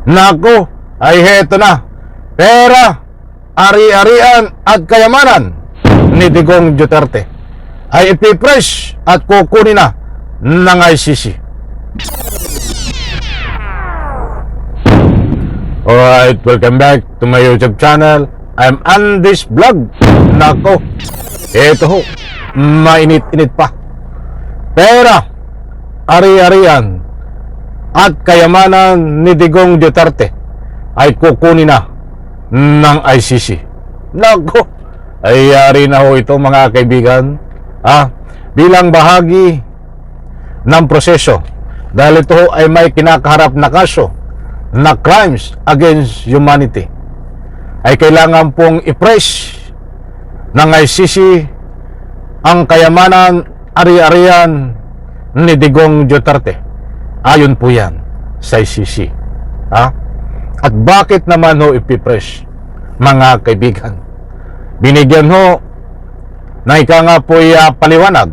Nako, ay heto na. Pera, ari-arian at kayamanan ni Digong Duterte ay ipipresh at kukunin na ng ICC. Alright, welcome back to my YouTube channel. I'm Andy's Vlog. Nako, eto ho, mainit-init pa. Pera, ari-arian at kayamanan ni Digong Duterte ay kukunin na ng ICC. Nako, ay yari na ho ito mga kaibigan, bilang bahagi ng proseso, dahil ito ho ay may kinakaharap na kaso na crimes against humanity, ay kailangan pong i-press ng ICC ang kayamanan, ari-arian ni Digong Duterte. Ayon po yan sa ICC. At bakit naman ho ipipress, mga kaibigan? Binigyan ho na ika nga po paliwanag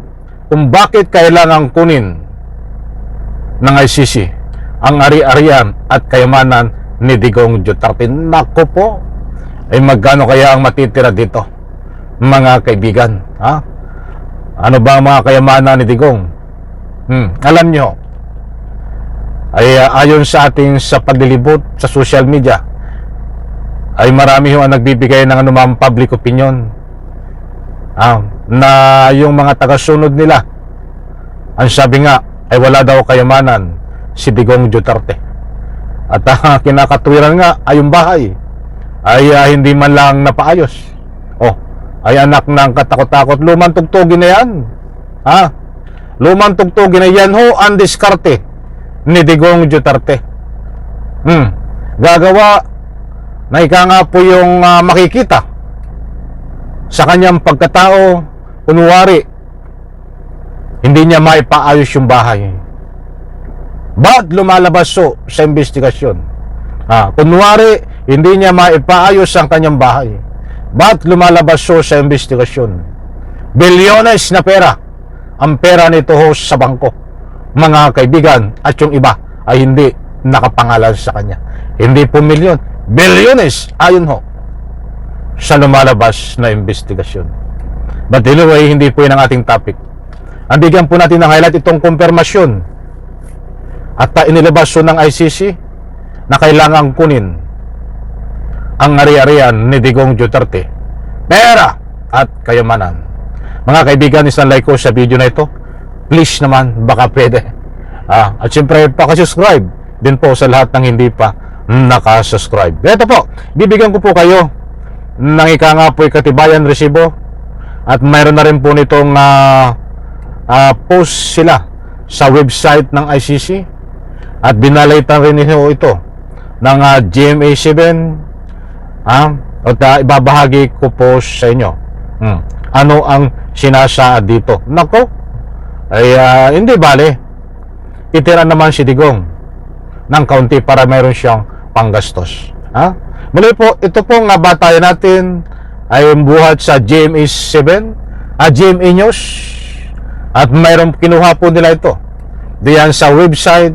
kung bakit kailangan kunin ng ICC ang ari-arian at kayamanan ni Digong Duterte. Nako po, ay magkano kaya ang matitira dito, mga kaibigan? Ano ba ang mga kayamanan ni Digong? Alam nyo, ay ayon sa ating sa paglilibot sa social media, ay marami ho ang nagbibigay ng anumang public opinion, na yung mga tagasunod nila, ang sabi nga ay wala daw kayamanan si Digong Duterte, at kinakatwiran nga ay yung bahay ay hindi man lang napaayos. Ay anak ng katakot-takot. Lumang tugtugin na yan, lumang tugtugin na yan ho ang diskarte ni Digong Duterte. Gagawa na ika nga po yung makikita sa kanyang pagkatao. Kunwari, hindi niya maipaayos yung bahay. Ba't lumalabas so sa investigasyon? Kunwari, hindi niya maipaayos ang kanyang bahay. Ba't lumalabas so sa investigasyon? Bilyones na pera ang pera nito ho sa bangko, mga kaibigan, at yung iba ay hindi nakapangalan sa kanya. Hindi po milyon, bilyones ayon ho sa lumalabas na investigasyon. But anyway, hindi po yun ang ating topic. Ang bigyan po natin ng highlight itong kumpirmasyon at inilabas so ng ICC na kailangan kunin ang ari-arian ni Digong Duterte, pera at kayamanan. Mga kaibigan, isang like ko sa video na ito. Please naman, baka pwede. At siyempre, pakasubscribe din po sa lahat ng hindi pa nakasubscribe. Ito po, bibigyan ko po kayo ng ika nga po katibayan resibo, at mayroon na rin po nitong post sila sa website ng ICC, at binalitan rin ito ng GMA7, at ibabahagi ko po sa inyo ano ang sinasaad dito. Nako, ay hindi bale itira naman si Digong ng kaunti para mayroon siyang panggastos. Muli po, ito pong batayan natin ay buhat sa GMA7, GMA News, at mayroon kinuha po nila ito diyan sa website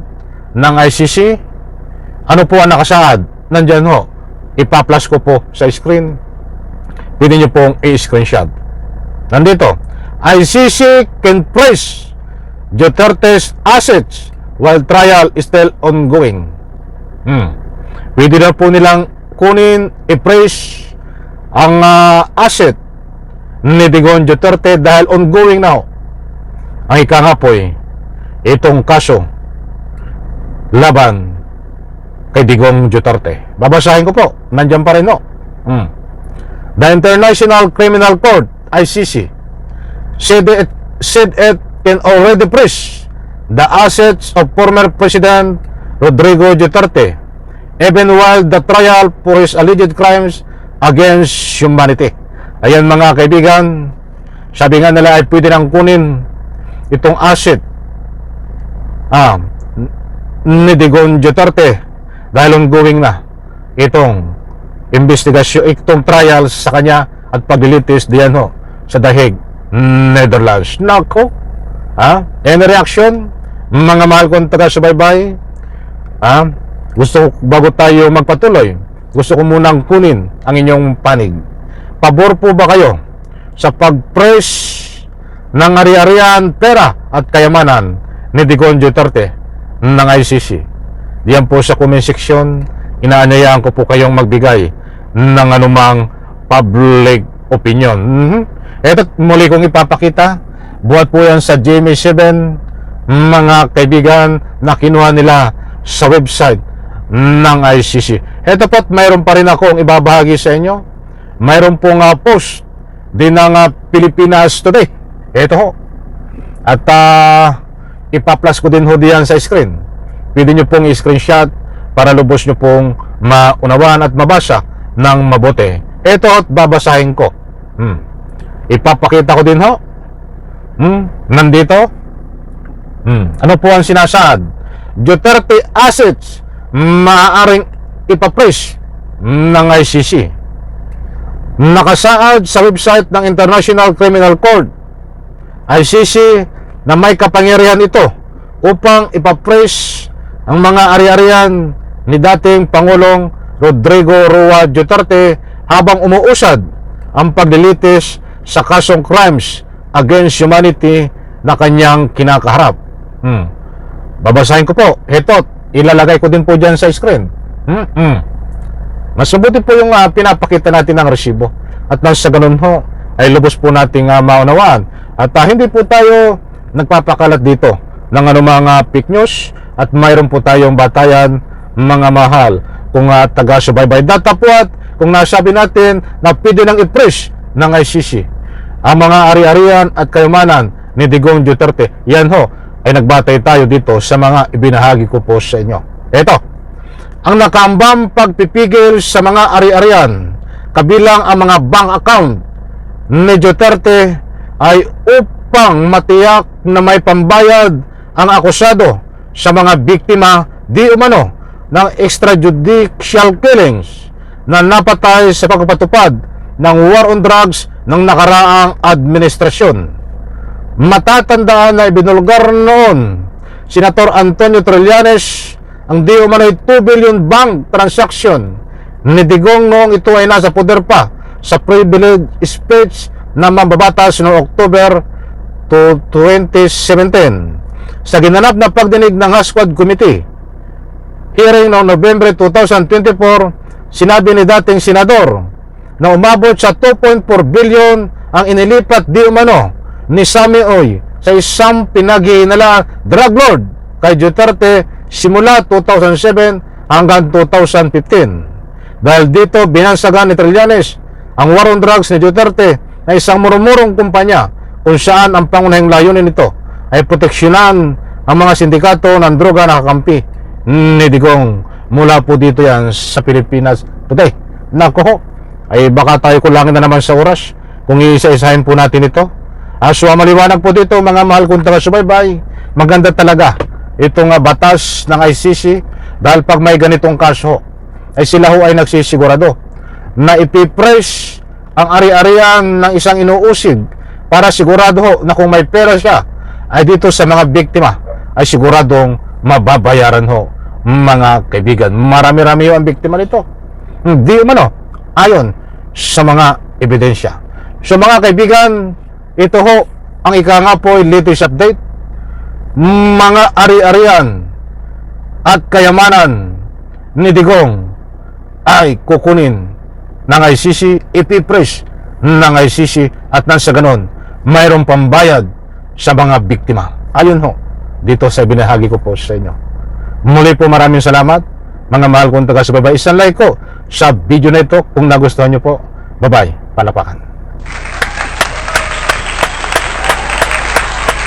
ng ICC. Ano po ang nakasaad? Nandyan ho, ipa-plus ko po sa screen. Pwede nyo pong i-screenshot. Nandito, ICC can freeze Duterte's assets while trial is still ongoing. Pwede na po nilang kunin, i-freeze ang asset ni Digong Duterte dahil ongoing now ang ika nga po itong kaso laban kay Digong Duterte. Babasahin ko po, nandyan pa rin no. The International Criminal Court, ICC, said it can already freeze the assets of former President Rodrigo Duterte even while the trial for his alleged crimes against humanity. Ayan mga kaibigan, sabi nga nila ay pwede nang kunin itong asset ni Digong Duterte dahil ongoing na itong investigasyon, itong trial sa kanya at paglilitis diyan ho sa The Hague, Netherlands. Nako, any reaction, mga mahal kong taga-subaybay? gusto ko, bago tayo magpatuloy, gusto ko munang kunin ang inyong panig. Pabor po ba kayo sa pag-press ng ari-arian, pera at kayamanan ni Digong Duterte ng ICC? Diyan po sa comment section, inaanyayaan ko po kayong magbigay ng anumang public opinion. Ito muli kong ipapakita, buhat po yan sa GMA7, mga kaibigan, na kinuha nila sa website ng ICC. Ito po't mayroon pa rin akong ibabahagi sa inyo. Mayroon pong post din ng Pilipinas Today. Ito ho. At ipa-plus ko din ho diyan sa screen. Pwede nyo pong i-screenshot para lubos nyo pong maunawaan at mabasa ng mabuti. Ito at babasahin ko. Ipapakita ko din ho. Nandito. Ano po ang sinasaad? Duterte assets maaaring ipapress ng ICC. Nakasaad sa website ng International Criminal Court, ICC, na may kapangyarihan ito upang ipapress ang mga ari-arian ni dating Pangulong Rodrigo Roa Duterte habang umuusad ang paglilitis sa kasong crimes against humanity na kanyang kinakaharap. Babasahin ko po. Ito, ilalagay ko din po dyan sa screen. Mas mabuti po yung pinapakita natin ng resibo. At nang sa ganun ho, ay lubos po nating maunawaan. At hindi po tayo nagpapakalat dito ng anumang fake news. At mayroon po tayong batayan, mga mahal, kung taga-subaybay data po, at kung nasabi natin na pwede nang i-press ng ICC ang mga ari-arian at kayamanan ni Digong Duterte. Yan ho, ay nagbatay tayo dito sa mga ibinahagi ko po sa inyo. Ito, ang nakaambang pagpipigil sa mga ari-arian, kabilang ang mga bank account ni Duterte, ay upang matiyak na may pambayad ang akusado sa mga biktima di umano ng extrajudicial killings na napatay sa pagpapatupad ng war on drugs ng nakaraang administrasyon. Matatandaan na ibinulgar noon Senator Antonio Trillanes ang di umano'y 2 billion bank transaction ni Digong noong ito ay nasa poder pa sa privilege speech na mambabatas noong October 2017 sa ginanap na pagdinig ng Hasquad Committee hearing noong November 2024. Sinabi ni dating senador na umabot sa 2.4 billion ang inilipat di umano ni Sammy Oy sa isang pinaghihinala drug lord kay Duterte simula 2007 hanggang 2015. Dahil dito binansagan ni Trillanes ang war on drugs ni Duterte na isang murumurong kumpanya kung saan ang pangunahing layunin nito ay proteksyonan ang mga sindikato ng droga na kakampi ni Digong. Mula po dito yan sa Pilipinas Today. Nako, ay baka tayo kulangin na naman sa oras kung iisa-isahin po natin ito. So maliwanag po dito mga mahal kong taga-subaybay, maganda talaga itong batas ng ICC dahil pag may ganitong kaso ay sila ho ay nagsisigurado na ipipress ang ari-arian ng isang inuusig para sigurado ho na kung may pera siya ay dito sa mga biktima ay siguradong mababayaran ho. Mga kaibigan, marami-rami ho ang biktima nito, hindi umano ayon sa mga ebidensya. So mga kaibigan, ito ho ang ika nga po latest update. Mga ari-arian at kayamanan ni Digong ay kukunin ng ICC, ipipress ng ICC, at nang sa ganon mayroong pambayad sa mga biktima. Ayun ho dito sa binahagi ko po sa inyo. Muli po maraming salamat mga mahal kong taga-subaybay. Isang like ko sa video na ito kung nagustuhan nyo po. Bye-bye. Palapakan.